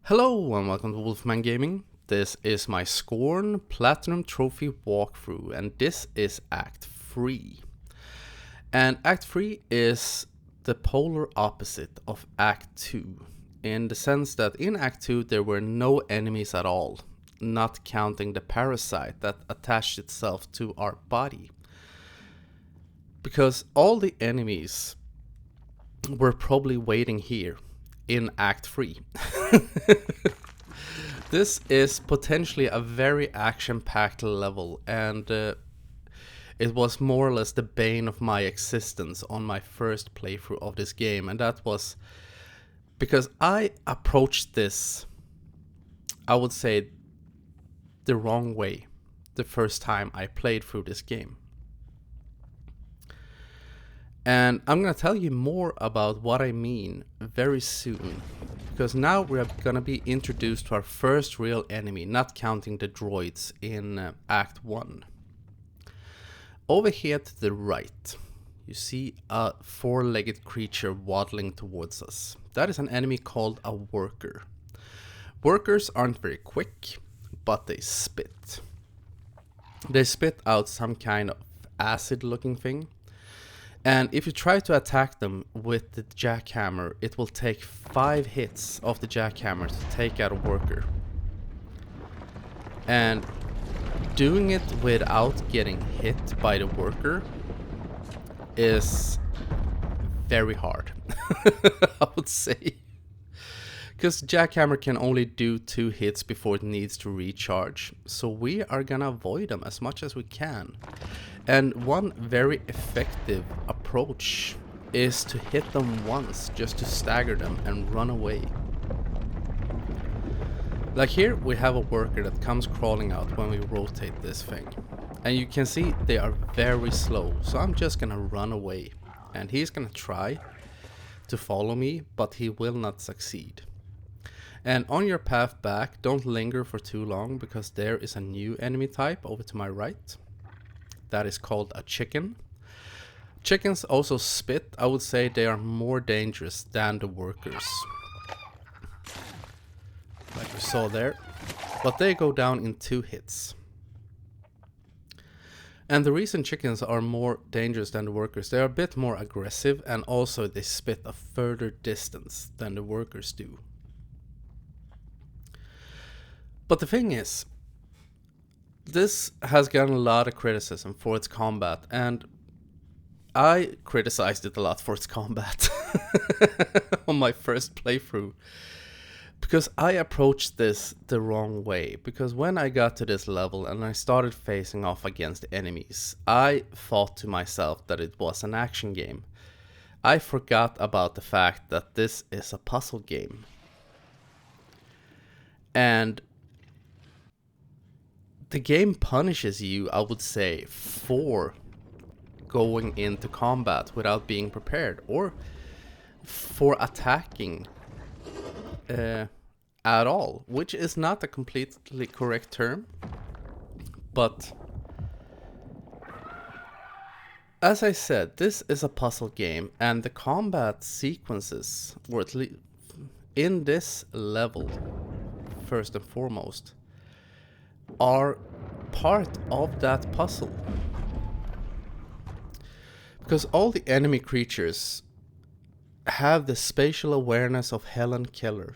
Hello and welcome to Wolfman Gaming. This is my Scorn Platinum Trophy walkthrough and this is Act 3. And Act 3 is the polar opposite of Act 2 in the sense that in Act 2 there were no enemies at all, not counting the parasite that attached itself to our body. Because all the enemies were probably waiting here in Act 3. This is potentially a very action-packed level, and it was more or less the bane of my existence on my first playthrough of this game, and that was because I approached this, I would say, the wrong way the first time I played through this game. And I'm going to tell you more about what I mean very soon, because now we're going to be introduced to our first real enemy, not counting the droids in Act 1. Over here to the right, you see a four-legged creature waddling towards us. That is an enemy called a worker. Workers aren't very quick, but they spit. They spit out some kind of acid-looking thing. And if you try to attack them with the jackhammer, it will take 5 hits of the jackhammer to take out a worker. And doing it without getting hit by the worker is very hard, I would say. Because jackhammer can only do 2 hits before it needs to recharge. So we are gonna avoid them as much as we can. And one very effective approach is to hit them once, just to stagger them and run away. Like here we have a worker that comes crawling out when we rotate this thing. And you can see they are very slow, so I'm just gonna run away. And he's gonna try to follow me, but he will not succeed. And on your path back, don't linger for too long, because there is a new enemy type over to my right. That is called a chicken. Chickens also spit. I would say they are more dangerous than the workers, like we saw there. But they go down in 2 hits. And the reason chickens are more dangerous than the workers, they are a bit more aggressive, and also they spit a further distance than the workers do. But the thing is, this has gotten a lot of criticism for its combat, and I criticized it a lot for its combat on my first playthrough, because I approached this the wrong way. Because when I got to this level and I started facing off against enemies, I thought to myself that it was an action game. I forgot about the fact that this is a puzzle game. And the game punishes you, I would say, for going into combat without being prepared, or for attacking at all, which is not a completely correct term. But as I said, this is a puzzle game, and the combat sequences, or at least in this level, first and foremost, are part of that puzzle. Because all the enemy creatures have the spatial awareness of Helen Keller.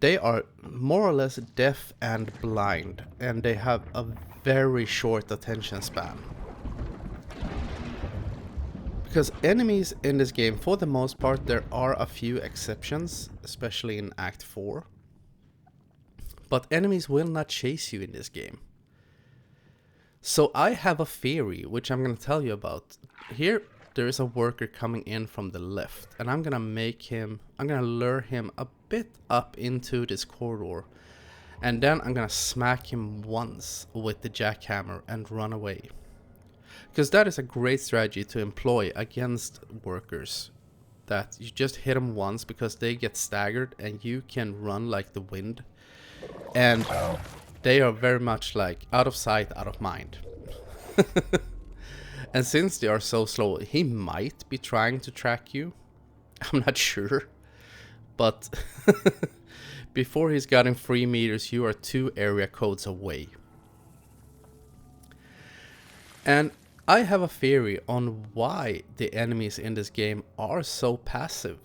They are more or less deaf and blind, and they have a very short attention span. Because enemies in this game, for the most part, there are a few exceptions, especially in Act 4. But enemies will not chase you in this game. So I have a theory, which I'm going to tell you about. Here, there is a worker coming in from the left, and I'm going to lure him a bit up into this corridor. And then I'm going to smack him once with the jackhammer and run away. Because that is a great strategy to employ against workers. That you just hit them once because they get staggered and you can run like the wind. And they are very much like out of sight, out of mind. And since they are so slow, he might be trying to track you. I'm not sure. But Before he's gotten 3 meters, you are 2 area codes away. And I have a theory on why the enemies in this game are so passive.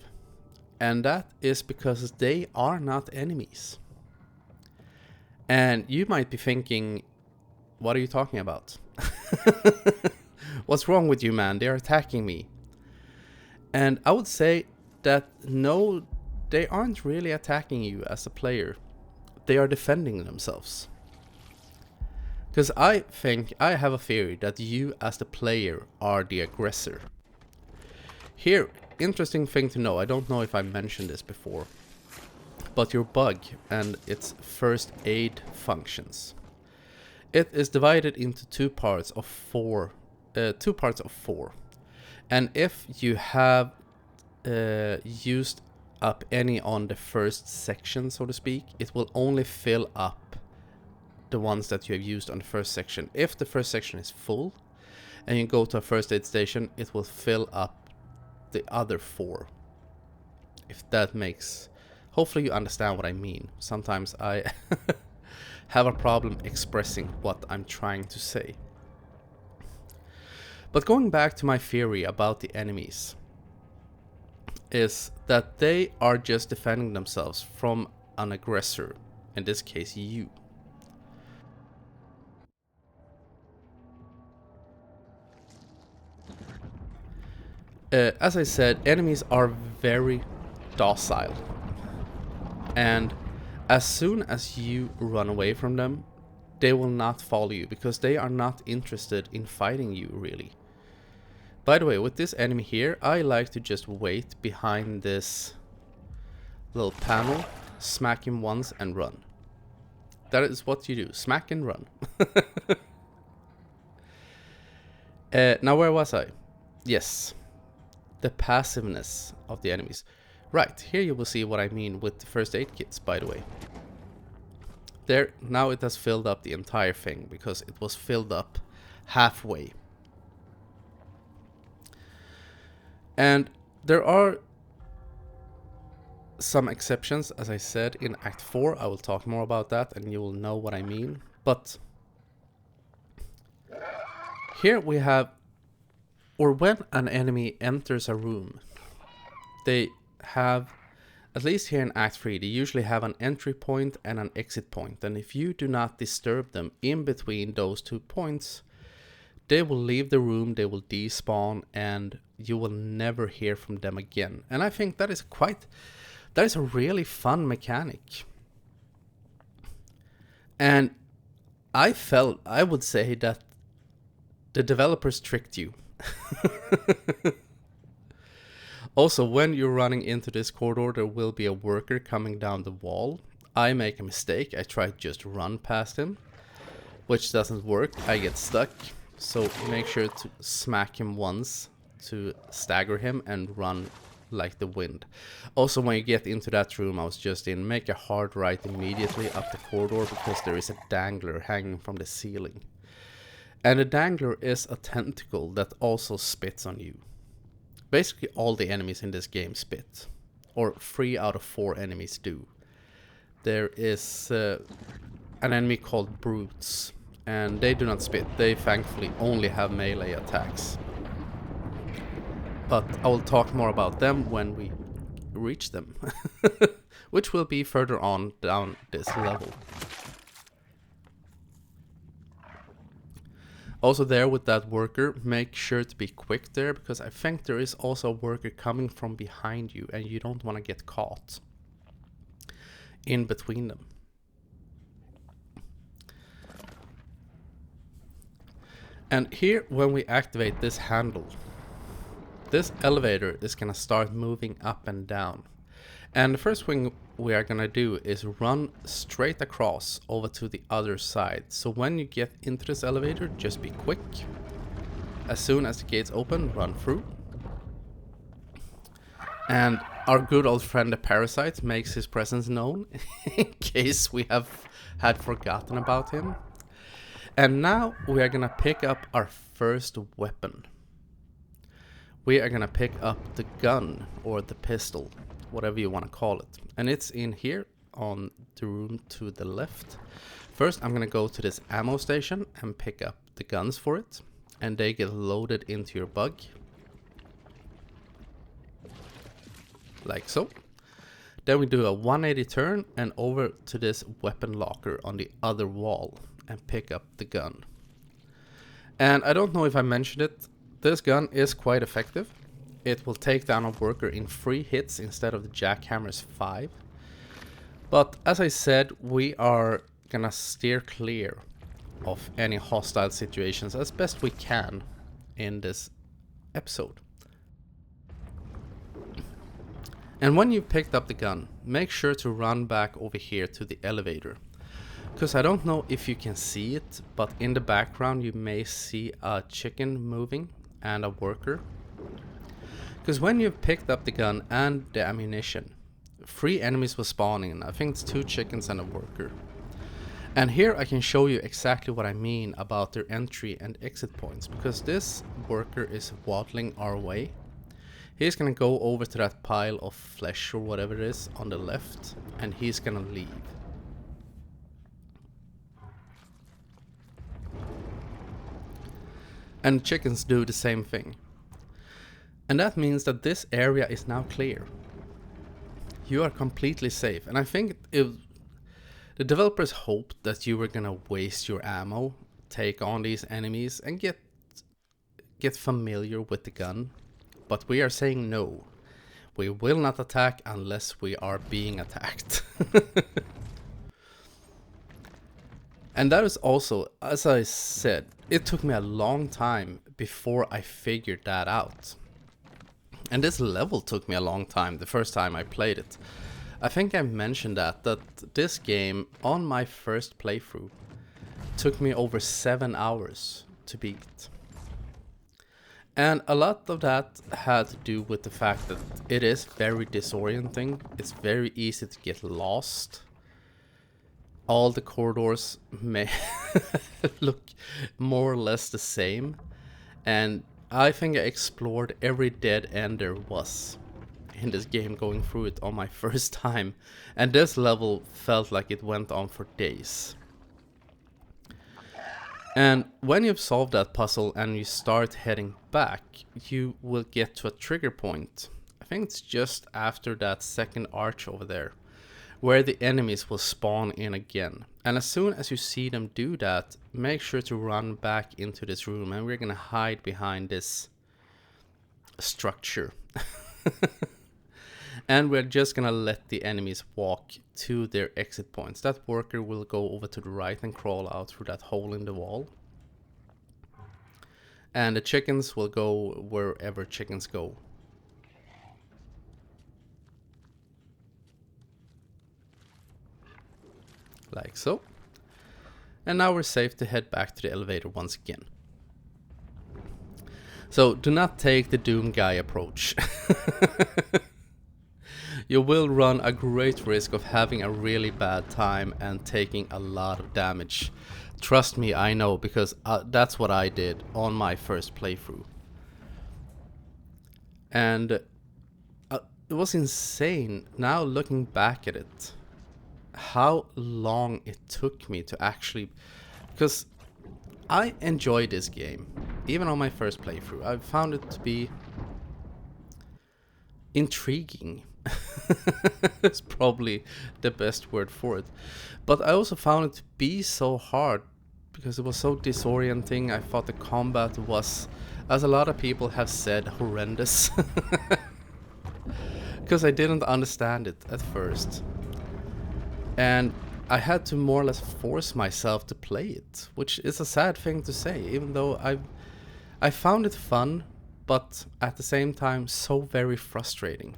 And that is because they are not enemies. And you might be thinking, what are you talking about? What's wrong with you, man? They're attacking me. And I would say that no, they aren't really attacking you as a player. They are defending themselves. Because I have a theory that you as the player are the aggressor. Here, interesting thing to know, I don't know if I mentioned this before, but your bug and its first aid functions. It is divided into two parts of four. And if you have used up any on the first section, so to speak, it will only fill up the ones that you have used on the first section. If the first section is full and you go to a first aid station, it will fill up the other 4. If that makes... Hopefully you understand what I mean. Sometimes I have a problem expressing what I'm trying to say. But going back to my theory about the enemies, is that they are just defending themselves from an aggressor, in this case you. As I said, enemies are very docile. And as soon as you run away from them, they will not follow you, because they are not interested in fighting you, really. By the way, with this enemy here, I like to just wait behind this little panel, smack him once and run. That is what you do, smack and run. Now where was I? Yes, the passiveness of the enemies. Right, here you will see what I mean with the first aid kits, by the way. There, now it has filled up the entire thing, because it was filled up halfway. And there are some exceptions, as I said, in Act 4. I will talk more about that and you will know what I mean. But here we have, or when an enemy enters a room, they have, at least here in Act 3, they usually have an entry point and an exit point. And if you do not disturb them in between those 2 points, they will leave the room, they will despawn, and you will never hear from them again. And I think that is a really fun mechanic. And I would say that the developers tricked you. Also, when you're running into this corridor, there will be a worker coming down the wall. I make a mistake, I try to just run past him, which doesn't work, I get stuck. So make sure to smack him once to stagger him and run like the wind. Also, when you get into that room I was just in, make a hard right immediately up the corridor, because there is a dangler hanging from the ceiling. And the dangler is a tentacle that also spits on you. Basically all the enemies in this game spit. Or 3 out of 4 enemies do. There is an enemy called brutes. And they do not spit, they thankfully only have melee attacks. But I will talk more about them when we reach them. Which will be further on down this level. Also there with that worker, make sure to be quick there, because I think there is also a worker coming from behind you and you don't want to get caught in between them. And here, when we activate this handle, this elevator is gonna start moving up and down. And the first thing we are gonna do is run straight across over to the other side. So when you get into this elevator, just be quick. As soon as the gates open, run through. And our good old friend the Parasite makes his presence known, in case we have had forgotten about him. And now we are gonna pick up our first weapon. We are gonna pick up the gun, or the pistol, whatever you want to call it. And it's in here, on the room to the left. First, I'm gonna go to this ammo station and pick up the guns for it, and they get loaded into your bug. Like so. Then we do a 180 turn and over to this weapon locker on the other wall and pick up the gun. And I don't know if I mentioned it, this gun is quite effective. It will take down a worker in 3 hits instead of the jackhammer's 5. But as I said, we are gonna steer clear of any hostile situations as best we can in this episode. And when you've picked up the gun, make sure to run back over here to the elevator. Because I don't know if you can see it, but in the background you may see a chicken moving and a worker. Because when you've picked up the gun and the ammunition, 3 enemies will spawn in. I think it's 2 chickens and a worker. And here I can show you exactly what I mean about their entry and exit points. Because this worker is waddling our way. He's gonna go over to that pile of flesh or whatever it is on the left, and he's gonna leave. And chickens do the same thing. And that means that this area is now clear. You are completely safe, and I think the developers hoped that you were gonna waste your ammo, take on these enemies, and get familiar with the gun. But we are saying no. We will not attack unless we are being attacked. And that is also, as I said, it took me a long time before I figured that out. And this level took me a long time the first time I played it. I think I mentioned that this game on my first playthrough took me over 7 hours to beat. And a lot of that had to do with the fact that it is very disorienting. It's very easy to get lost. All the corridors may look more or less the same. And I think I explored every dead end there was in this game going through it on my first time. And this level felt like it went on for days. And when you've solved that puzzle and you start heading back, you will get to a trigger point. I think it's just after that second arch over there, where the enemies will spawn in again. And as soon as you see them do that, make sure to run back into this room, and we're gonna hide behind this structure. And we're just gonna let the enemies walk to their exit points. That worker will go over to the right and crawl out through that hole in the wall. And the chickens will go wherever chickens go. Like so. And now we're safe to head back to the elevator once again. So do not take the Doom Guy approach. You will run a great risk of having a really bad time and taking a lot of damage. Trust me, I know, because that's what I did on my first playthrough. And it was insane, now looking back at it, how long it took me to actually... Because I enjoyed this game, even on my first playthrough. I found it to be intriguing. It's probably the best word for it. But I also found it to be so hard because it was so disorienting. I thought the combat was, as a lot of people have said, horrendous. Because I didn't understand it at first. And I had to more or less force myself to play it, which is a sad thing to say, even though I found it fun, but at the same time so very frustrating.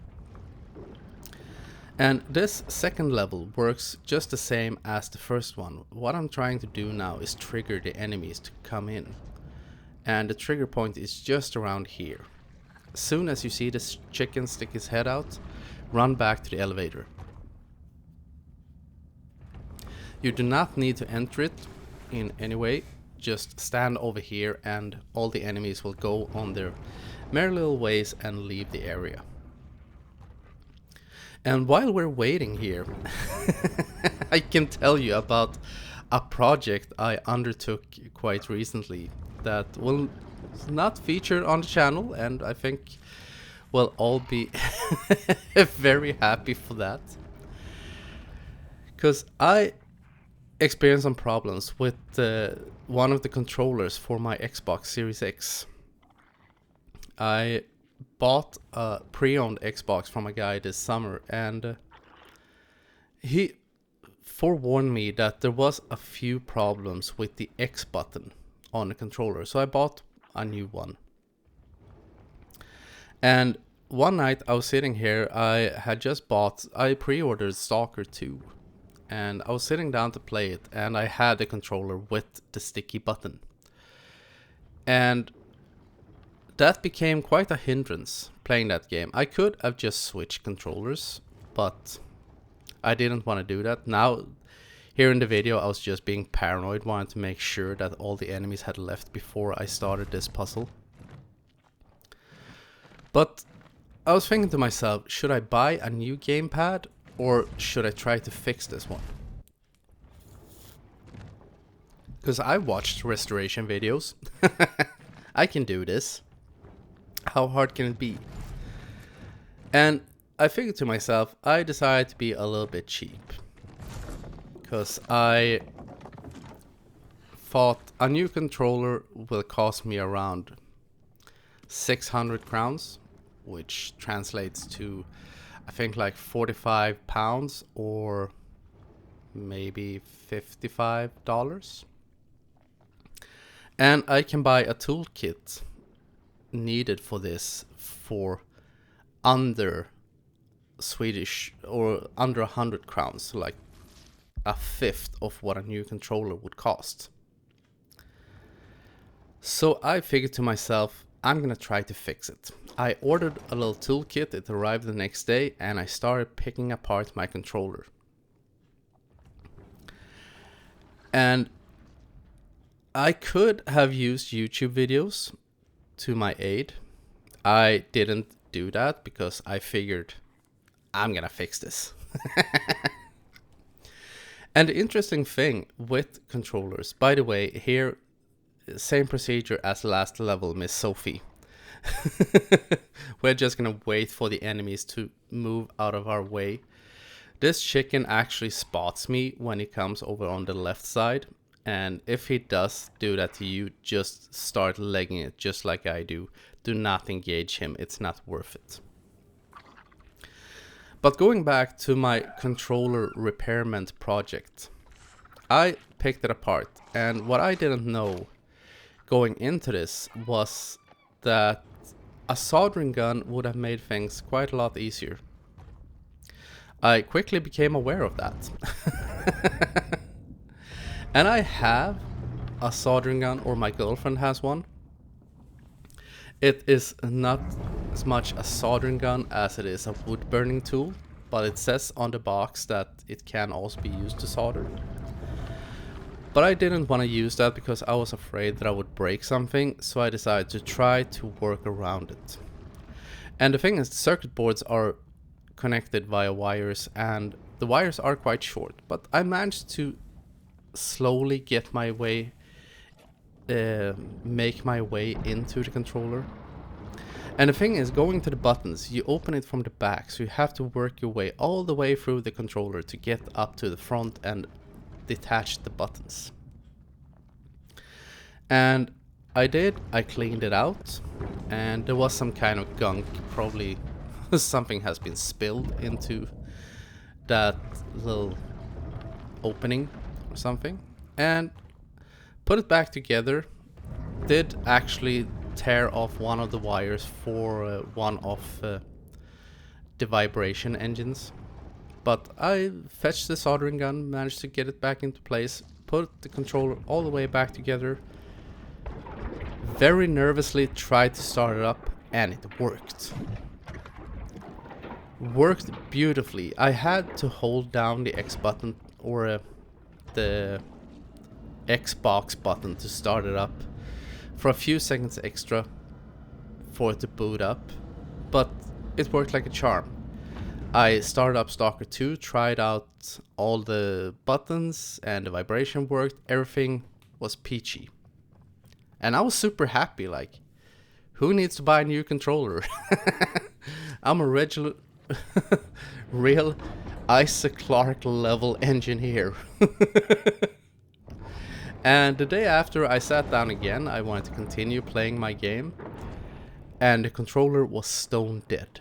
And this second level works just the same as the first one. What I'm trying to do now is trigger the enemies to come in. And the trigger point is just around here. As soon as you see this chicken stick his head out, run back to the elevator. You do not need to enter it in any way. Just stand over here and all the enemies will go on their merry little ways and leave the area. And while we're waiting here, I can tell you about a project I undertook quite recently that will not feature on the channel, and I think we'll all be very happy for that. Because I experienced some problems with one of the controllers for my Xbox Series X. I bought a pre-owned Xbox from a guy this summer, and he forewarned me that there was a few problems with the X button on the controller, so I bought a new one. And one night I was sitting here, I pre-ordered Stalker 2, and I was sitting down to play it, and I had the controller with the sticky button. And that became quite a hindrance playing that game. I could have just switched controllers, but I didn't want to do that. Now, here in the video, I was just being paranoid, wanting to make sure that all the enemies had left before I started this puzzle. But I was thinking to myself, should I buy a new gamepad or should I try to fix this one? Because I watched restoration videos. I can do this. How hard can it be? And I figured to myself, I decided to be a little bit cheap. Because I thought a new controller will cost me around 600 crowns, which translates to, I think, like 45 pounds or maybe $55. And I can buy a toolkit needed for this for under Swedish or under 100 crowns, so like a fifth of what a new controller would cost. So I figured to myself, I'm gonna try to fix it. I ordered a little toolkit, it arrived the next day, and I started picking apart my controller. And I could have used YouTube videos to my aid. I didn't do that because I figured I'm gonna fix this. And the interesting thing with controllers, by the way, here, same procedure as last level, Miss Sophie. We're just gonna wait for the enemies to move out of our way. This chicken actually spots me when he comes over on the left side. And if he does do that to you, just start legging it just like I do. Do not engage him, it's not worth it. But going back to my controller repairment project, I picked it apart, and what I didn't know going into this was that a soldering gun would have made things quite a lot easier. I quickly became aware of that. And I have a soldering gun, or my girlfriend has one. It is not as much a soldering gun as it is a wood burning tool, but it says on the box that it can also be used to solder. But I didn't want to use that because I was afraid that I would break something, so I decided to try to work around it. And the thing is, the circuit boards are connected via wires, and the wires are quite short, but I managed to slowly get my way, make my way into the controller. And the thing is, going to the buttons, you open it from the back, so you have to work your way all the way through the controller to get up to the front and detach the buttons. And I did, I cleaned it out, and there was some kind of gunk, probably something has been spilled into that little opening or something, and put it back together. Did actually tear off one of the wires for one of the vibration engines, but I fetched the soldering gun, managed to get it back into place, put the controller all the way back together, very nervously tried to start it up, and it worked. Worked beautifully. I had to hold down the X button, or the Xbox button, to start it up for a few seconds extra for it to boot up, but it worked like a charm. I started up Stalker 2, tried out all the buttons and the vibration worked, everything was peachy. And I was super happy, like, who needs to buy a new controller? I'm a real Isaac Clarke level engineer. And the day after I sat down again, I wanted to continue playing my game. And the controller was stone dead.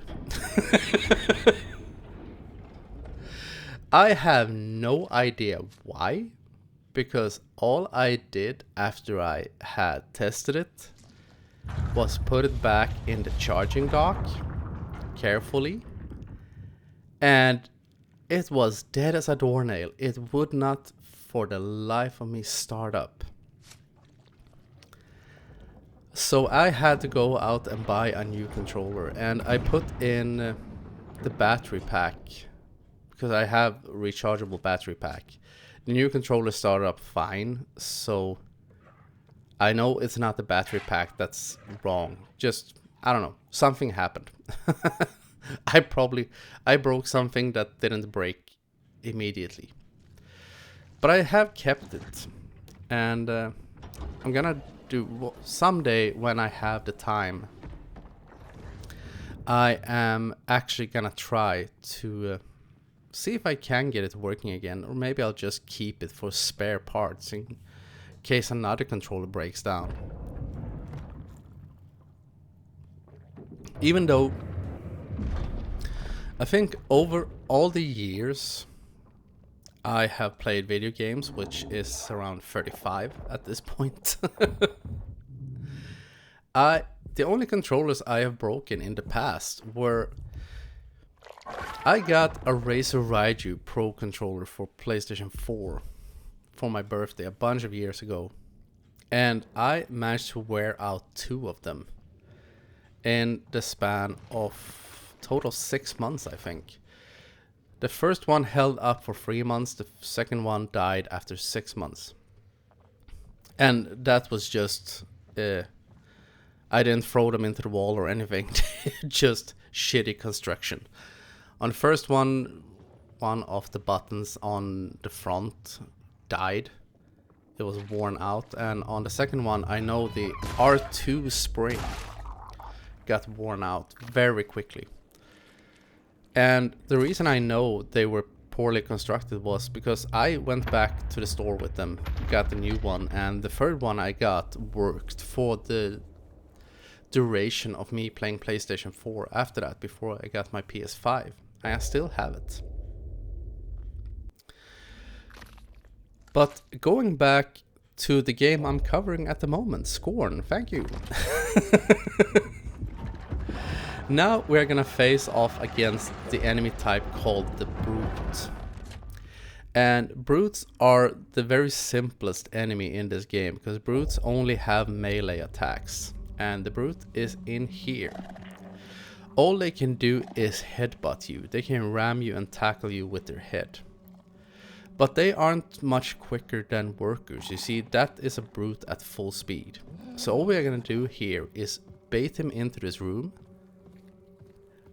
I have no idea why, because all I did after I had tested it was put it back in the charging dock carefully, and it was dead as a doornail. It would not for the life of me start up. So I had to go out and buy a new controller, and I put in the battery pack because I have a rechargeable battery pack. The new controller started up fine, so I know it's not the battery pack that's wrong. Just, I don't know, something happened. I broke something that didn't break immediately. But I have kept it, and I'm gonna do someday when I have the time. I am actually gonna try to see if I can get it working again, or maybe I'll just keep it for spare parts in case another controller breaks down. Even though I think over all the years I have played video games, which is around 35 at this point, the only controllers I have broken in the past were I got a Razer Raiju Pro controller for PlayStation 4 for my birthday a bunch of years ago, and I managed to wear out 2 of them in the span of total 6 months, I think. The first one held up for 3 months, the second one died after 6 months. And that was just, I didn't throw them into the wall or anything, just shitty construction. On the first one of the buttons on the front died. It was worn out. And on the second one, I know the R2 spring got worn out very quickly. And the reason I know they were poorly constructed was because I went back to the store with them, got a new one, and the third one I got worked for the duration of me playing PlayStation 4 after that, before I got my PS5. I still have it. But going back to the game I'm covering at the moment, Scorn, thank you. Now we're gonna face off against the enemy type called the Brute. And Brutes are the very simplest enemy in this game, because Brutes only have melee attacks. And the Brute is in here. All they can do is headbutt you. They can ram you and tackle you with their head. But they aren't much quicker than workers. You see, that is a Brute at full speed. So all we're gonna do here is bait him into this room,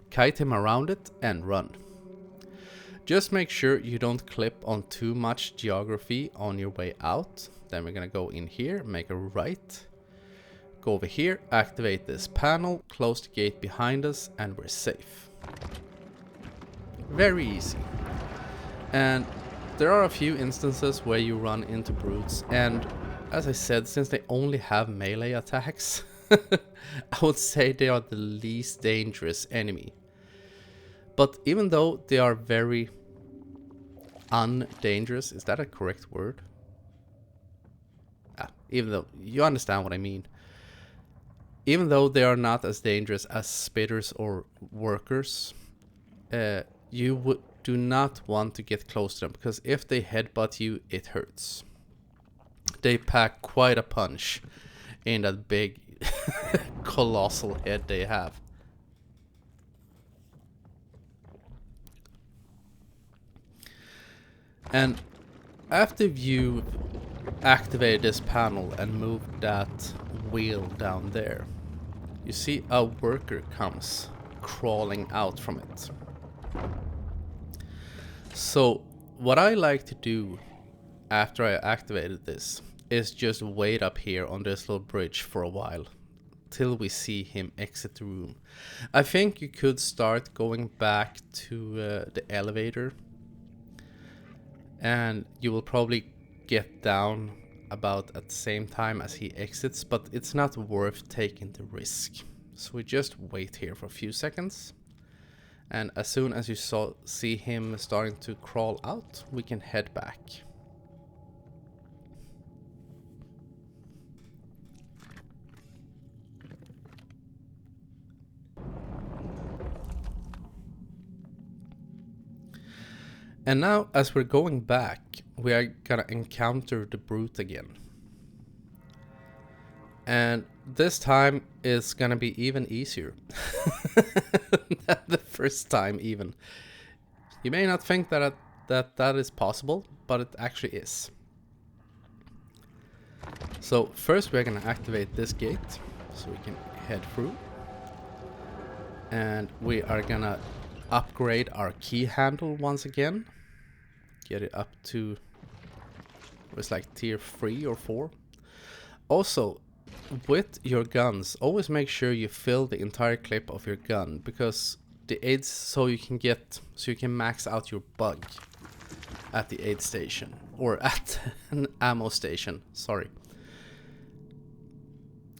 kite him around it, and run. Just make sure you don't clip on too much geography on your way out. Then we're gonna go in here, make a right, go over here, activate this panel, close the gate behind us, and we're safe. Very easy. And there are a few instances where you run into Brutes, and as I said, since they only have melee attacks, I would say they are the least dangerous enemy. But even though they are very undangerous, is that a correct word? Even though, you understand what I mean. Even though they are not as dangerous as spitters or workers, you do not want to get close to them, because if they headbutt you, it hurts. They pack quite a punch in that big colossal head they have. And after you activate this panel and move that wheel down there, you see a worker comes crawling out from it. So what I like to do after I activated this is just wait up here on this little bridge for a while till we see him exit the room. I think you could start going back to the elevator, and you will probably get down about at the same time as he exits, but it's not worth taking the risk. So we just wait here for a few seconds, and as soon as you see him starting to crawl out, we can head back. And now, as we're going back, we are gonna encounter the brute again. And this time is gonna be even easier than the first time even. You may not think that that is possible, but it actually is. So first we're gonna activate this gate so we can head through. And we are gonna upgrade our key handle once again. Get it up to, it's like tier 3 or 4. Also, with your guns, always make sure you fill the entire clip of your gun, because the aids, so you can max out your bug at the aid station, or at an ammo station, sorry.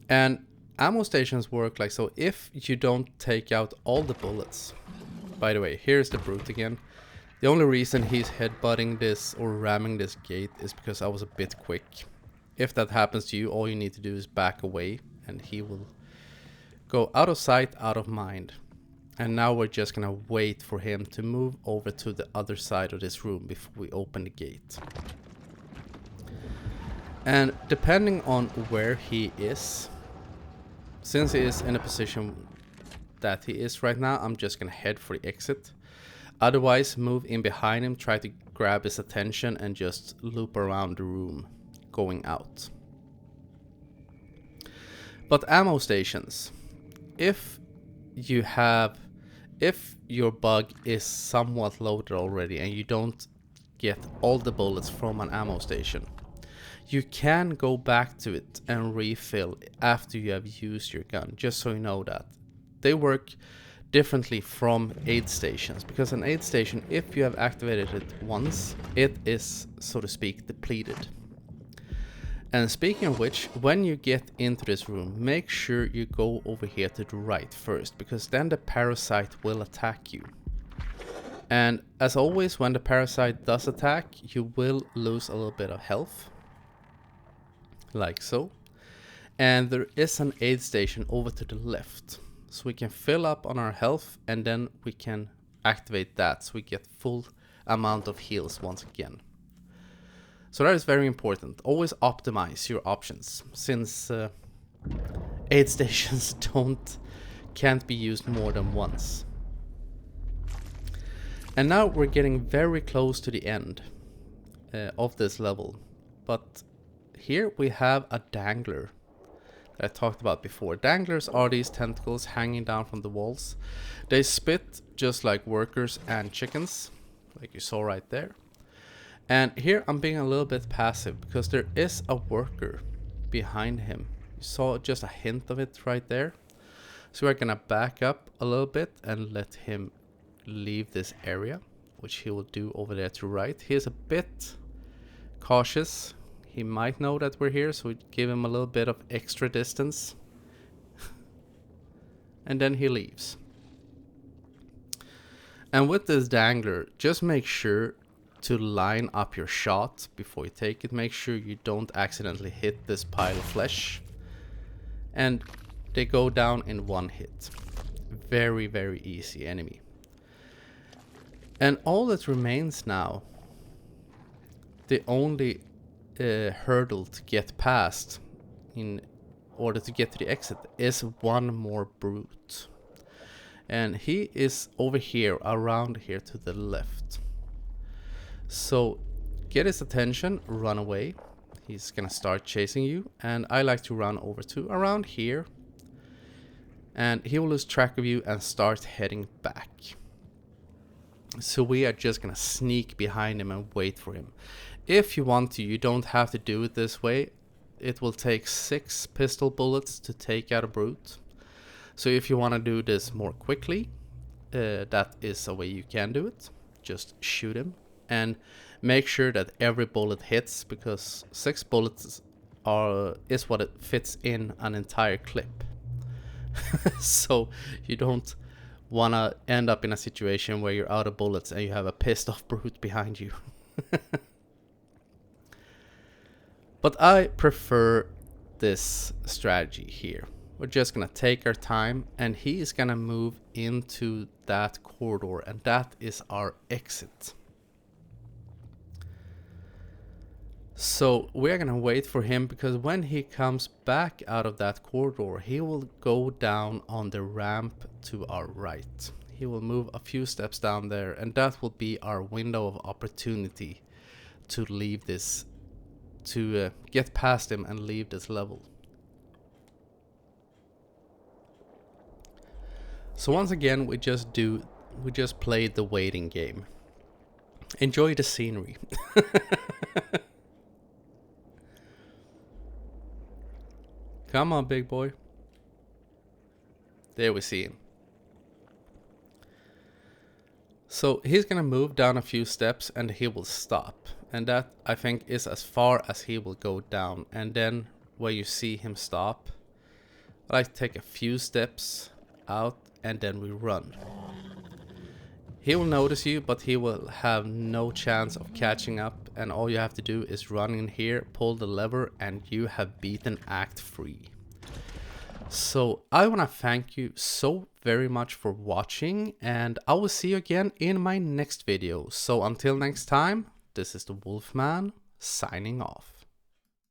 And ammo stations work like so. If you don't take out all the bullets, by the way, here's the brute again. The only reason he's headbutting this or ramming this gate is because I was a bit quick. If that happens to you, all you need to do is back away and he will go out of sight, out of mind. And now we're just gonna wait for him to move over to the other side of this room before we open the gate. And depending on where he is, since he is in a position that he is right now, I'm just gonna head for the exit. Otherwise, move in behind him, try to grab his attention and just loop around the room, going out. But ammo stations, if your bug is somewhat loaded already and you don't get all the bullets from an ammo station, you can go back to it and refill after you have used your gun, just so you know that. They work differently from aid stations, because an aid station, if you have activated it once, it is, so to speak, depleted. And speaking of which, when you get into this room, make sure you go over here to the right first, because then the parasite will attack you. And as always, when the parasite does attack, you will lose a little bit of health, like so. And there is an aid station over to the left, so we can fill up on our health and then we can activate that so we get full amount of heals once again. So that is very important. Always optimize your options, since aid stations can't be used more than once. And now we're getting very close to the end of this level, but here we have a dangler that I talked about before. Danglers are these tentacles hanging down from the walls. They spit just like workers and chickens, like you saw right there. And here I'm being a little bit passive because there is a worker behind him. You saw just a hint of it right there. So we're gonna back up a little bit and let him leave this area, which he will do over there to right. He is a bit cautious. He might know that we're here, so we give him a little bit of extra distance. And then he leaves. And with this dangler, just make sure to line up your shot before you take it. Make sure you don't accidentally hit this pile of flesh. And they go down in one hit. Very, very easy enemy. And all that remains now, the only hurdle to get past in order to get to the exit, is one more brute. And he is over here, around here to the left. So get his attention, run away. He's gonna start chasing you, and I like to run over to around here. And he will lose track of you and start heading back. So we are just gonna sneak behind him and wait for him. If you want to, you don't have to do it this way. It will take 6 pistol bullets to take out a brute. So if you want to do this more quickly, that is a way you can do it. Just shoot him and make sure that every bullet hits, because 6 bullets is what it fits in an entire clip. So you don't want to end up in a situation where you're out of bullets and you have a pissed off brute behind you. But I prefer this strategy here. We're just gonna take our time, and he is gonna move into that corridor, and that is our exit. So we're gonna wait for him, because when he comes back out of that corridor, he will go down on the ramp to our right. He will move a few steps down there, and that will be our window of opportunity to leave this, to get past him and leave this level. So once again, we just play the waiting game. Enjoy the scenery. Come on, big boy. There we see him. So he's gonna move down a few steps and he will stop. And that, I think, is as far as he will go down. And then where you see him stop, I like to take a few steps out and then we run. He will notice you, but he will have no chance of catching up, and all you have to do is run in here, pull the lever, and you have beaten Act 3. So I want to thank you so very much for watching, and I will see you again in my next video. So until next time, this is the Wolfman signing off.